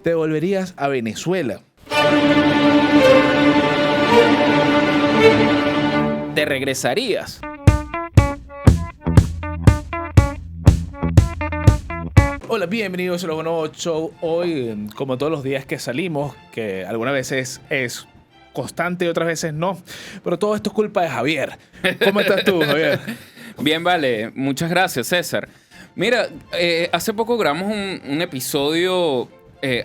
te volverías a Venezuela? ¿Te regresarías? Hola, bienvenidos a Los Nuevos Show. Hoy, como todos los días que salimos, que algunas veces es constante y otras veces no, pero todo esto es culpa de Javier. ¿Cómo estás tú, Javier? Bien, vale. Muchas gracias, César. Mira, hace poco grabamos un episodio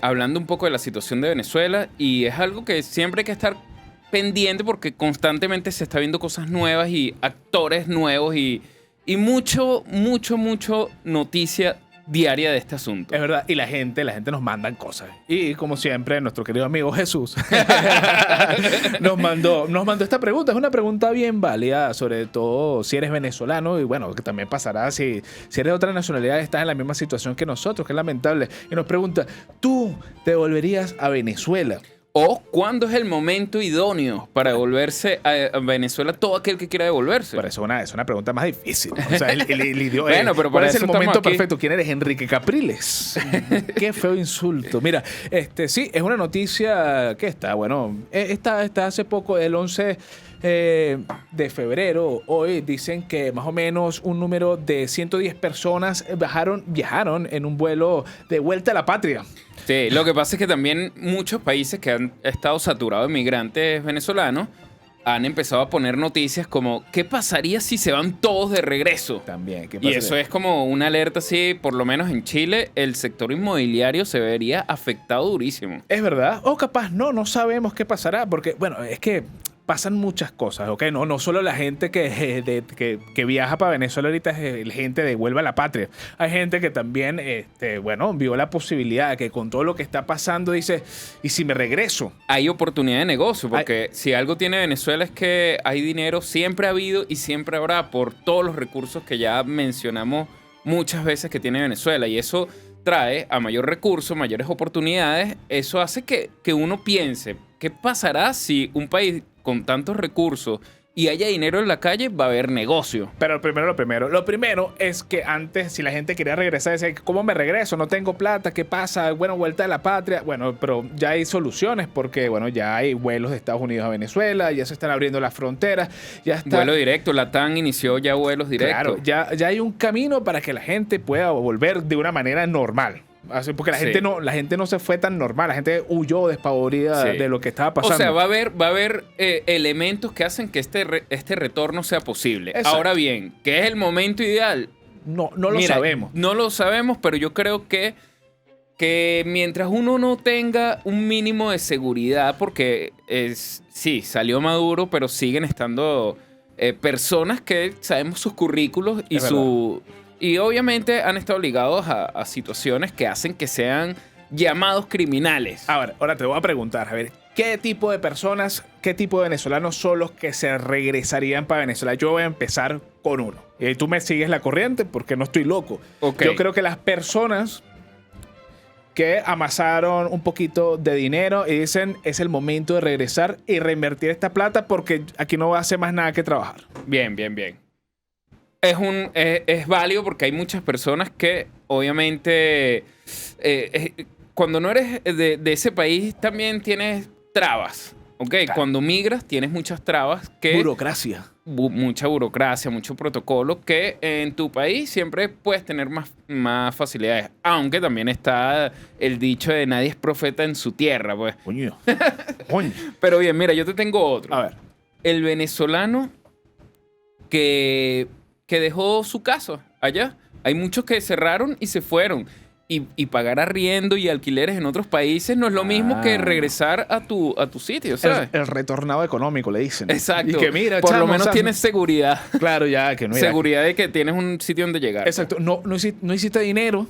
hablando un poco de la situación de Venezuela y es algo que siempre hay que estar pendiente porque constantemente se está viendo cosas nuevas y actores nuevos y mucho noticia diaria de este asunto. Es verdad, y la gente nos manda cosas. Y como siempre, nuestro querido amigo Jesús nos mandó esta pregunta. Es una pregunta bien válida, sobre todo si eres venezolano y bueno, que también pasará si eres de otra nacionalidad, estás en la misma situación que nosotros, que es lamentable. Y nos pregunta, ¿tú te volverías a Venezuela? ¿O cuándo es el momento idóneo para devolverse a Venezuela todo aquel que quiera devolverse? Pero eso es una pregunta más difícil. O sea, el idioma. Bueno, pero ¿cuál para es el eso momento estamos aquí. perfecto? ¿Quién eres? Enrique Capriles. Qué feo insulto. Mira, sí, es una noticia que está, bueno, está hace poco, el 11 de febrero. Hoy dicen que más o menos un número de 110 personas viajaron en un vuelo de vuelta a la patria. Sí, lo que pasa es que también muchos países que han estado saturados de migrantes venezolanos han empezado a poner noticias como ¿qué pasaría si se van todos de regreso? También, ¿qué Y pasaría? eso es como una alerta así, por lo menos en Chile, el sector inmobiliario se vería afectado durísimo. Es verdad, o capaz no sabemos qué pasará, porque bueno, es que pasan muchas cosas, ¿ok? No solo la gente que viaja para Venezuela ahorita es gente de vuelva a la patria. Hay gente que también, vio la posibilidad de que con todo lo que está pasando dice, ¿y si me regreso? Hay oportunidad de negocio, porque si algo tiene Venezuela es que hay dinero, siempre ha habido y siempre habrá por todos los recursos que ya mencionamos muchas veces que tiene Venezuela. Y eso trae a mayor recurso, mayores oportunidades. Eso hace que uno piense, ¿qué pasará si un país con tantos recursos y haya dinero en la calle, va a haber negocio? Pero lo primero es que antes, si la gente quería regresar, decía, ¿cómo me regreso? No tengo plata, ¿qué pasa? Bueno, vuelta a la patria. Bueno, pero ya hay soluciones porque, bueno, ya hay vuelos de Estados Unidos a Venezuela, ya se están abriendo las fronteras, ya está... Vuelo directo, LATAM inició ya vuelos directos. Claro, ya hay un camino para que la gente pueda volver de una manera normal. Así, porque la gente no se fue tan normal, la gente huyó despavorida de lo que estaba pasando. O sea, va a haber elementos que hacen que este retorno sea posible. Exacto. Ahora bien, ¿qué es el momento ideal? No lo sabemos. No lo sabemos, pero yo creo que mientras uno no tenga un mínimo de seguridad, porque sí, salió Maduro, pero siguen estando personas que sabemos sus currículos y obviamente han estado ligados a situaciones que hacen que sean llamados criminales. Ahora te voy a preguntar, a ver, ¿qué tipo de personas, qué tipo de venezolanos son los que se regresarían para Venezuela? Yo voy a empezar con uno. Y tú me sigues la corriente porque no estoy loco. Okay. Yo creo que las personas que amasaron un poquito de dinero y dicen, es el momento de regresar y reinvertir esta plata porque aquí no va a hacer más nada que trabajar. Bien. Es válido porque hay muchas personas que obviamente cuando no eres de ese país también tienes trabas, ¿ok? Claro. Cuando migras tienes muchas trabas que... Burocracia. Mucha burocracia, mucho protocolo que en tu país siempre puedes tener más facilidades. Aunque también está el dicho de nadie es profeta en su tierra, pues. Coño. Pero bien, mira, yo te tengo otro. A ver. El venezolano que dejó su casa allá. Hay muchos que cerraron y se fueron. Y pagar arriendo y alquileres en otros países no es lo mismo que regresar a tu sitio, ¿sabes? El retornado económico, le dicen. Exacto. Y que mira, por chamo, lo menos o sea, tienes seguridad. Claro, ya, que no era. Seguridad de que tienes un sitio donde llegar. Exacto. No hiciste dinero,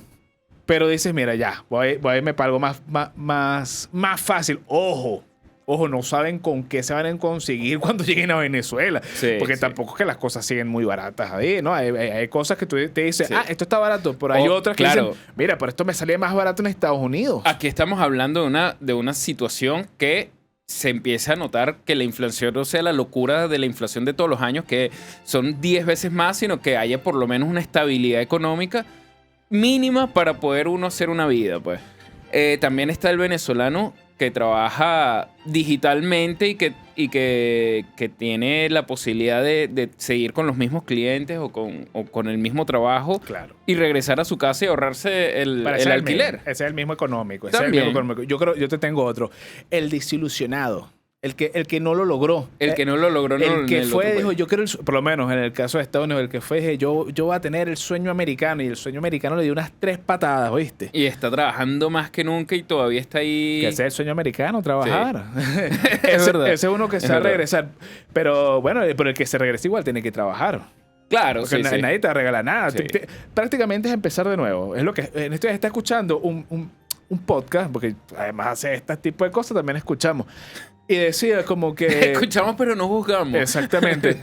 pero dices, mira, ya, voy a irme para algo más fácil. Ojo, no saben con qué se van a conseguir cuando lleguen a Venezuela. Sí, porque tampoco es que las cosas siguen muy baratas ahí, ¿no? Hay cosas que tú te dices, esto está barato, pero hay otras que dicen, mira, pero esto me sale más barato en Estados Unidos. Aquí estamos hablando de una situación que se empieza a notar que la inflación no sea la locura de la inflación de todos los años, que son 10 veces más, sino que haya por lo menos una estabilidad económica mínima para poder uno hacer una vida, pues. También está el venezolano que trabaja digitalmente y que tiene la posibilidad de seguir con los mismos clientes o con el mismo trabajo Claro. y regresar a su casa y ahorrarse el alquiler. Ese es el mismo económico. También. Yo te tengo otro. El desilusionado. El que no lo logró. El que no lo logró. El que en fue, otro dijo, país. yo quiero, por lo menos en el caso de Estados Unidos, el que fue, dije, yo voy a tener el sueño americano. Y el sueño americano le dio unas 3 patadas, ¿oíste? Y está trabajando más que nunca y todavía está ahí. Que ese es el sueño americano, trabajar. Es verdad. Ese es uno que se va a regresar. Pero bueno, pero el que se regresa igual tiene que trabajar. Claro, Porque sí. nadie te regala nada. Sí. Prácticamente es empezar de nuevo. Es lo que en estos días está escuchando un podcast, porque además hace este tipo de cosas, también escuchamos. Y decía como que... Escuchamos pero no juzgamos. Exactamente.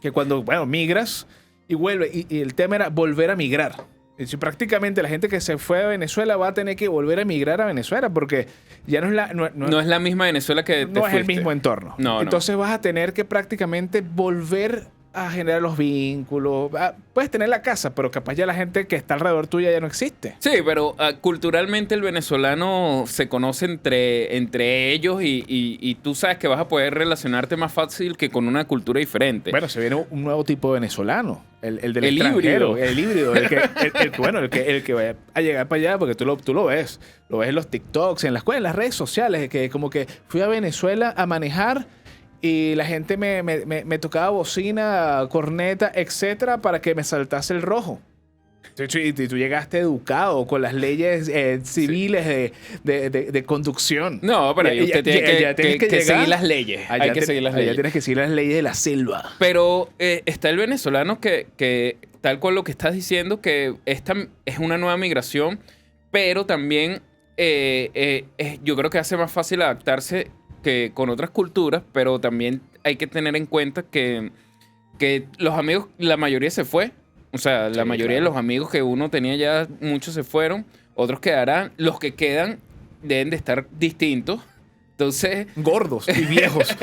Que cuando, migras y vuelve. Y el tema era volver a migrar. Es decir, prácticamente la gente que se fue a Venezuela va a tener que volver a migrar a Venezuela porque ya no es la... No es la misma Venezuela que te no es el fuiste. mismo entorno. No. Entonces vas a tener que prácticamente volver a generar los vínculos. Puedes tener la casa, pero capaz ya la gente que está alrededor tuya ya no existe. Sí, pero culturalmente el venezolano se conoce entre ellos y tú sabes que vas a poder relacionarte más fácil que con una cultura diferente. Bueno, se viene un nuevo tipo de venezolano. El del El extranjero. híbrido. El híbrido. El que vaya a llegar para allá, porque tú lo ves. Lo ves en los TikToks, en las redes sociales, que como que fui a Venezuela a manejar y la gente me tocaba bocina, corneta, etcétera, para que me saltase el rojo. Y tú llegaste educado con las leyes civiles de conducción. No, pero ahí usted tiene que llegar. seguir las leyes. Hay que seguir las allá leyes. tienes que seguir las leyes de la selva. Pero está el venezolano que, tal cual lo que estás diciendo, que esta es una nueva migración, pero también yo creo que hace más fácil adaptarse que con otras culturas, pero también hay que tener en cuenta que los amigos, la mayoría se fue. O sea, la mayoría de los amigos que uno tenía ya, muchos se fueron, otros quedarán. Los que quedan deben de estar distintos. Entonces... gordos y viejos.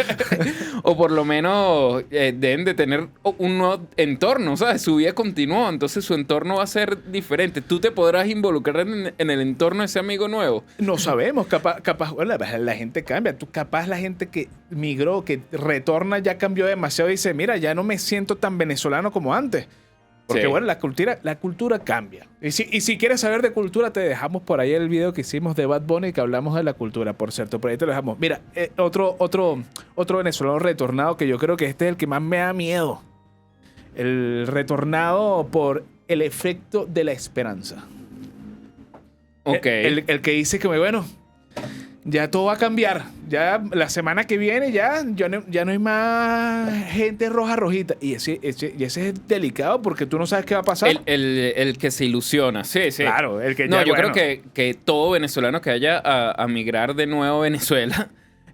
o por lo menos deben de tener un nuevo entorno, ¿sabes? Su vida continuó, entonces su entorno va a ser diferente. Tú te podrás involucrar en el entorno de ese amigo nuevo. No sabemos, capaz bueno, la gente cambia. Capaz la gente que migró, que retorna, ya cambió demasiado y dice, mira, ya no me siento tan venezolano como antes. Porque Sí. bueno, la cultura cambia. Y si quieres saber de cultura, te dejamos por ahí el video que hicimos de Bad Bunny que hablamos de la cultura, por cierto. Por ahí te lo dejamos. Mira, otro venezolano retornado que yo creo que este es el que más me da miedo. El retornado por el efecto de la esperanza. Ok. El que dice que, bueno, ya todo va a cambiar. Ya la semana que viene ya no hay más gente rojita. Y ese es delicado porque tú no sabes qué va a pasar. El que se ilusiona, sí, sí. Claro, el que No, ya, yo bueno, creo que todo venezolano que vaya a migrar de nuevo a Venezuela,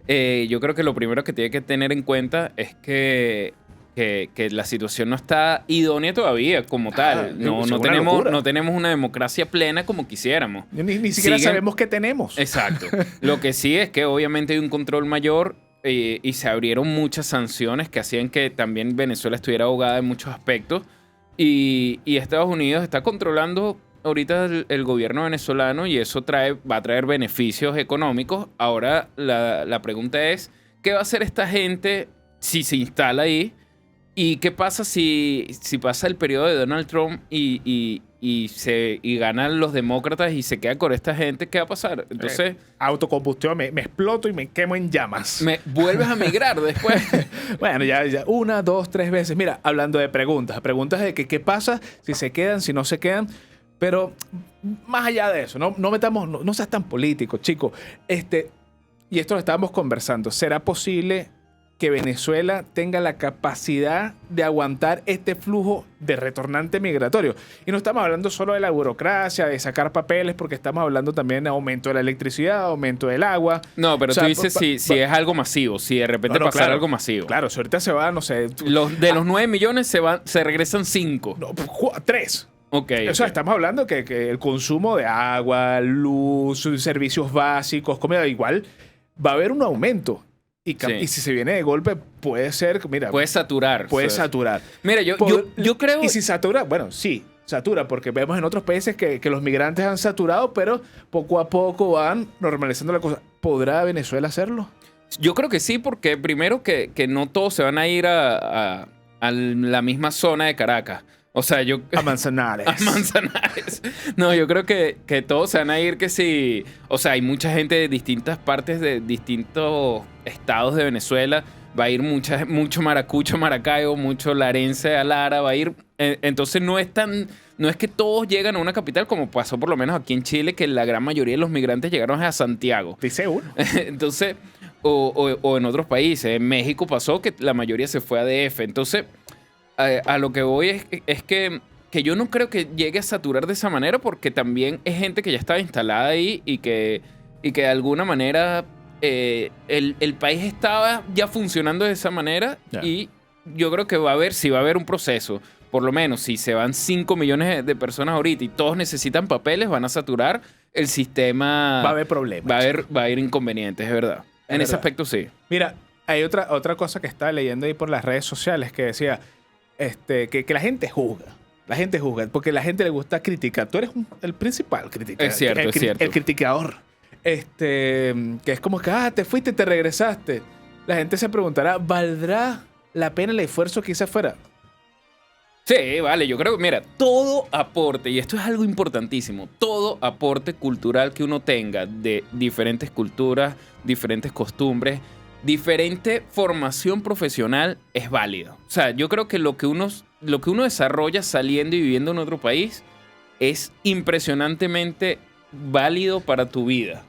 yo creo que lo primero que tiene que tener en cuenta es que la situación no está idónea todavía como tal. No tenemos una democracia plena como quisiéramos. Ni siquiera sabemos qué tenemos. Exacto. Lo que sí es que obviamente hay un control mayor y se abrieron muchas sanciones que hacían que también Venezuela estuviera ahogada en muchos aspectos. Y Estados Unidos está controlando ahorita el gobierno venezolano y eso va a traer beneficios económicos. Ahora la pregunta es, ¿qué va a hacer esta gente si se instala ahí? ¿Y qué pasa si pasa el periodo de Donald Trump y ganan los demócratas y se queda con esta gente? ¿Qué va a pasar? Entonces... autocombustión, me exploto y me quemo en llamas. ¿Me vuelves a migrar después? Bueno, ya 1, 2, 3 veces. Mira, hablando de preguntas de qué pasa si se quedan, si no se quedan. Pero más allá de eso, no seas tan político, chico. Y esto lo estábamos conversando. ¿Será posible que Venezuela tenga la capacidad de aguantar este flujo de retornante migratorio? Y no estamos hablando solo de la burocracia, de sacar papeles, porque estamos hablando también de aumento de la electricidad, aumento del agua. No, pero tú dices si es algo masivo, si de repente pasara algo masivo. Claro, si ahorita se va, no sé... De los 9 millones se regresan 5. No, 3. Ok. O sea, estamos hablando que el consumo de agua, luz, servicios básicos, comida, igual va a haber un aumento. Y si se viene de golpe, puede ser, mira... Puede saturar. Puede saturar. Mira, yo creo... Y si satura, bueno, sí. satura, porque vemos en otros países que los migrantes han saturado, pero poco a poco van normalizando la cosa. ¿Podrá Venezuela hacerlo? Yo creo que sí, porque primero que no todos se van a ir a la misma zona de Caracas. O sea, A Manzanares. A Manzanares. No, yo creo que todos se van a ir que sí. O sea, hay mucha gente de distintas partes de distintos estados de Venezuela. Va a ir mucho maracucho, maracayo, mucho larense a Lara. Va a ir. Entonces no es que todos llegan a una capital como pasó por lo menos aquí en Chile, que la gran mayoría de los migrantes llegaron a Santiago. Dice uno. Entonces, o en otros países. En México pasó que la mayoría se fue a DF. Entonces, a lo que voy es que yo no creo que llegue a saturar de esa manera, porque también es gente que ya estaba instalada ahí y que de alguna manera el país estaba ya funcionando de esa manera. Ya. Y yo creo que va a haber un proceso. Por lo menos, si se van 5 millones de personas ahorita y todos necesitan papeles, van a saturar el sistema. Va a haber problemas. Va a haber inconvenientes, es verdad. En ese aspecto sí. Mira, hay otra cosa que estaba leyendo ahí por las redes sociales que decía que la gente juzga. La gente juzga, porque a la gente le gusta criticar. Tú eres el principal criticador. Es cierto, es cierto. El criticador. Que es como que, te fuiste y te regresaste. La gente se preguntará, ¿valdrá la pena el esfuerzo que hice afuera? Sí, vale, yo creo que, mira, todo aporte, y esto es algo importantísimo, todo aporte cultural que uno tenga de diferentes culturas, diferentes costumbres, diferente formación profesional es válido. O sea, yo creo que lo que uno desarrolla saliendo y viviendo en otro país es impresionantemente válido para tu vida.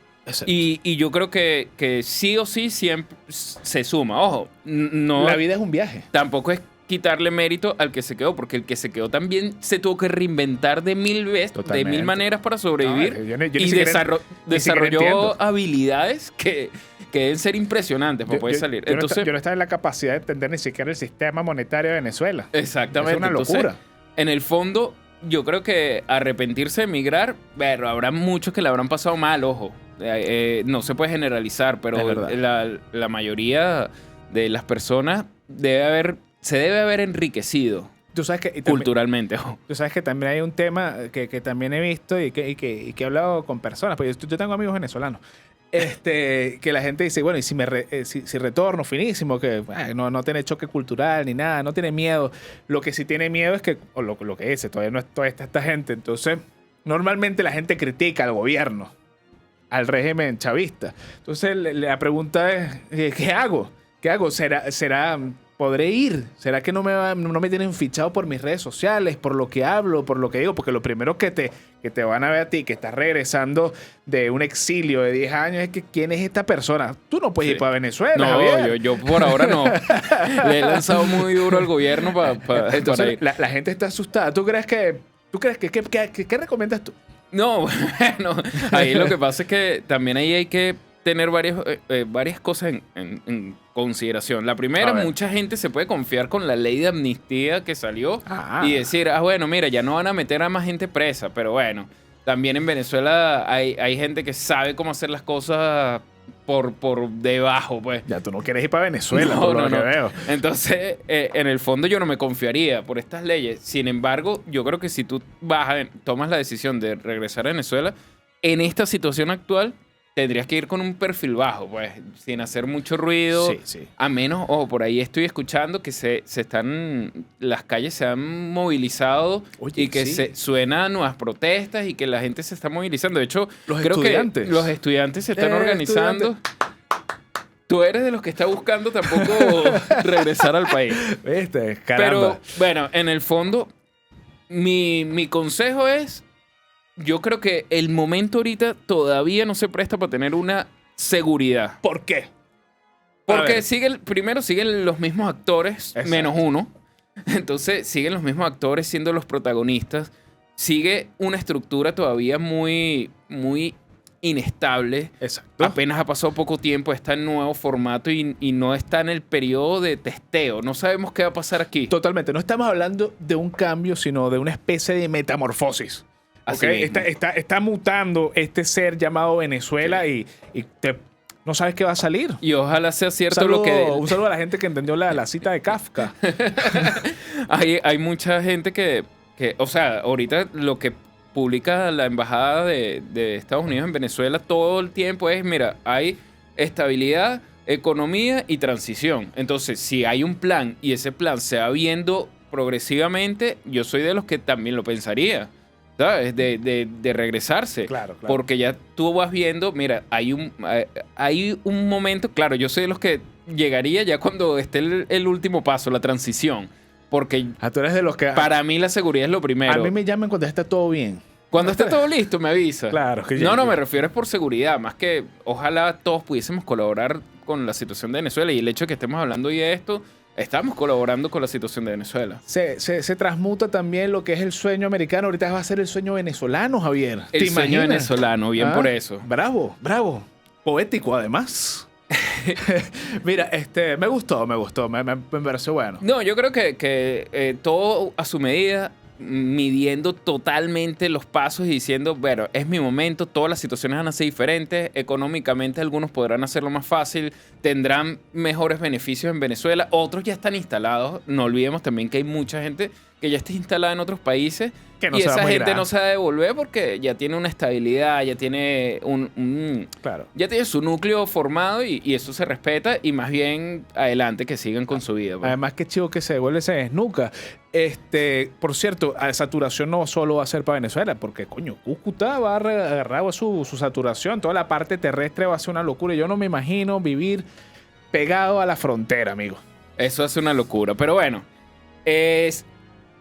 Y yo creo que sí o sí siempre se suma. Ojo, no. La vida es un viaje. Tampoco es quitarle mérito al que se quedó, porque el que se quedó también se tuvo que reinventar de mil maneras para sobrevivir. Y desarrolló habilidades que deben ser impresionantes para poder salir. Yo no estaba en la capacidad de entender ni siquiera el sistema monetario de Venezuela. Exactamente. Es una locura. Entonces, en el fondo, yo creo que arrepentirse de emigrar, pero habrá muchos que le habrán pasado mal, ojo. No se puede generalizar, pero la mayoría de las personas se debe haber enriquecido. Tú sabes que culturalmente. Tú sabes que también hay un tema que también he visto y que he hablado con personas, porque yo tengo amigos venezolanos, que la gente dice, bueno, y si retorno, finísimo, que no tiene choque cultural ni nada, no tiene miedo. Lo que sí tiene miedo es que, o lo que dice, todavía no es toda esta gente. Entonces, normalmente la gente critica al gobierno, al régimen chavista. Entonces, la pregunta es, ¿qué hago? ¿Qué hago? ¿Podré ir? ¿Será que no me tienen fichado por mis redes sociales, por lo que hablo, por lo que digo? Porque lo primero que te van a ver a ti, que estás regresando de un exilio de 10 años, es que ¿quién es esta persona? Tú no puedes ir para Venezuela, no, Javier. yo por ahora no. Le he lanzado muy duro al gobierno Entonces, para ir. La gente está asustada. ¿Tú crees que qué recomiendas tú? No, bueno, ahí lo que pasa es que también ahí hay que tener varias cosas en consideración. La primera, mucha gente se puede confiar con la ley de amnistía que salió y decir, bueno, mira, ya no van a meter a más gente presa, pero bueno, también en Venezuela hay gente que sabe cómo hacer las cosas por debajo, pues. Ya tú no quieres ir para Venezuela, por lo que veo. Entonces, en el fondo yo no me confiaría por estas leyes. Sin embargo, yo creo que si tú tomas la decisión de regresar a Venezuela, en esta situación actual, tendrías que ir con un perfil bajo, pues, sin hacer mucho ruido. Sí. A menos, por ahí estoy escuchando que las calles se han movilizado. Oye, y que suenan nuevas protestas y que la gente se está movilizando. De hecho, creo que los estudiantes se están organizando. Tú eres de los que está buscando tampoco regresar al país. ¿Viste? Caramba. Pero, bueno, en el fondo, mi consejo es, yo creo que el momento ahorita todavía no se presta para tener una seguridad. ¿Por qué? Porque primero siguen los mismos actores, Exacto. menos uno. Entonces siguen los mismos actores siendo los protagonistas. Sigue una estructura todavía muy, muy inestable. Exacto. Apenas ha pasado poco tiempo, está en nuevo formato y no está en el periodo de testeo. No sabemos qué va a pasar aquí. Totalmente. No estamos hablando de un cambio, sino de una especie de metamorfosis. Okay. Está mutando este ser llamado Venezuela y no sabes qué va a salir. Y ojalá sea cierto Un saludo a la gente que entendió la cita de Kafka. Hay mucha gente que o sea, ahorita lo que publica la embajada de Estados Unidos en Venezuela todo el tiempo es, mira, hay estabilidad, economía y transición. Entonces, si hay un plan y ese plan se va viendo progresivamente, yo soy de los que también lo pensaría, ¿sabes? De regresarse. Claro. Porque ya tú vas viendo, mira, hay un momento, claro, yo soy de los que llegaría ya cuando esté el último paso, la transición. Porque tú eres de los que... para mí la seguridad es lo primero. A mí me llaman cuando esté todo bien. Cuando esté todo listo, me avisa. Claro. No, me refiero es por seguridad. Más que ojalá todos pudiésemos colaborar con la situación de Venezuela. Y el hecho de que estemos hablando hoy de esto, estamos colaborando con la situación de Venezuela. Se transmuta también lo que es el sueño americano. Ahorita va a ser el sueño venezolano, Javier. El sueño venezolano, bien por eso. Bravo. Poético, además. Mira, me gustó, me pareció bueno. No, yo creo que todo a su medida, midiendo totalmente los pasos y diciendo, bueno, es mi momento, todas las situaciones van a ser diferentes, económicamente algunos podrán hacerlo más fácil, tendrán mejores beneficios en Venezuela, otros ya están instalados, no olvidemos también que hay mucha gente que ya está instalada en otros países y esa gente no se va a devolver porque ya tiene una estabilidad, ya tiene ya tiene su núcleo formado y eso se respeta y más bien adelante que sigan con su vida. Pues. Además, qué chivo que se devuelve, se desnuca. Por cierto, saturación no solo va a ser para Venezuela, porque coño, Cúcuta va a agarrar su saturación, toda la parte terrestre va a ser una locura. Yo no me imagino vivir pegado a la frontera, amigo. Eso es una locura, pero bueno,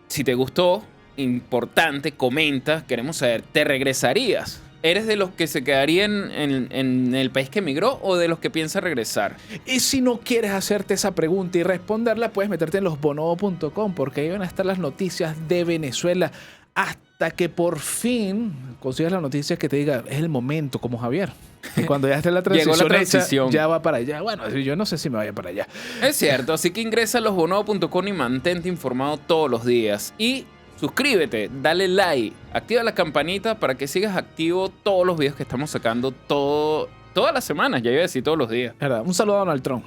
si te gustó, importante, comenta, queremos saber, ¿te regresarías? ¿Eres de los que se quedarían en el país que emigró o de los que piensa regresar? Y si no quieres hacerte esa pregunta y responderla, puedes meterte en losbonobo.com porque ahí van a estar las noticias de Venezuela hasta que por fin consigas la noticia que te diga es el momento, como Javier. Y cuando ya esté la transición, llegó la transición. Hecha, ya va para allá. Bueno, yo no sé si me vaya para allá. Es cierto, así que ingresa a losbonobo.com y mantente informado todos los días. Y suscríbete, dale like, activa la campanita para que sigas activo todos los videos que estamos sacando todas las semanas, ya iba a decir todos los días. Un saludo a Donald Trump.